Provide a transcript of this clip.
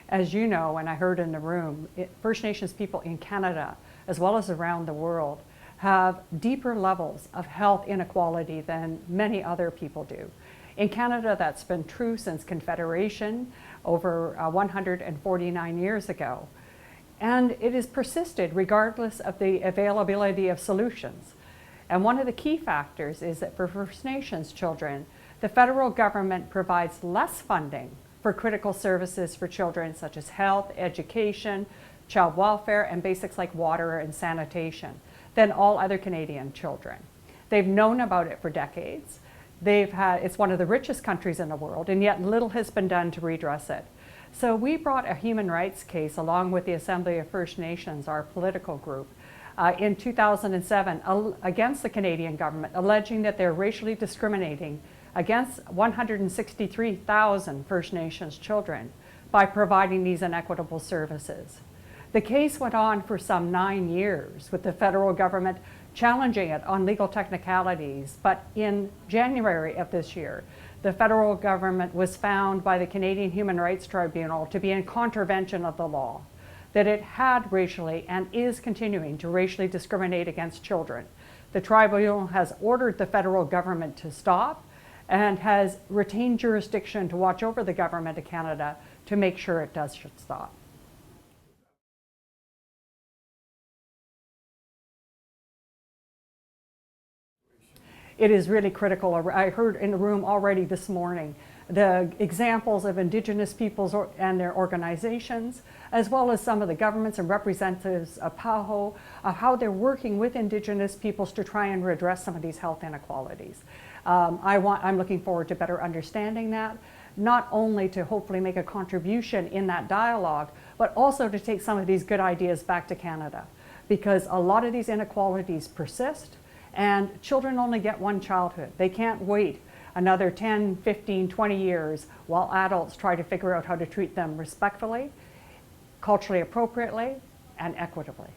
As you know, and I heard in the room, First Nations people in Canada, as well as around the world, have deeper levels of health inequality than many other people do. In Canada, that's been true since Confederation over 149 years ago. And it has persisted regardless of the availability of solutions. And one of the key factors is that for First Nations children, the federal government provides less funding for critical services for children such as health, education, child welfare, and basics like water and sanitation than all other Canadian children. They've known about it for decades. It's one of the richest countries in the world, and yet little has been done to redress it. So we brought a human rights case along with the Assembly of First Nations, our political group, in 2007 against the Canadian government, alleging that they're racially discriminating against 163,000 First Nations children by providing these inequitable services. The case went on for some 9 years with the federal government challenging it on legal technicalities, but in January of this year, the federal government was found by the Canadian Human Rights Tribunal to be in contravention of the law, that it had racially and is continuing to racially discriminate against children. The tribunal has ordered the federal government to stop and has retained jurisdiction to watch over the government of Canada to make sure it does stop. It is really critical. I heard in the room already this morning the examples of Indigenous peoples and their organizations, as well as some of the governments and representatives of PAHO, of how they're working with Indigenous peoples to try and redress some of these health inequalities. I'm looking forward to better understanding that, not only to hopefully make a contribution in that dialogue, but also to take some of these good ideas back to Canada, because a lot of these inequalities persist. And children only get one childhood. They can't wait another 10, 15, 20 years while adults try to figure out how to treat them respectfully, culturally appropriately, and equitably.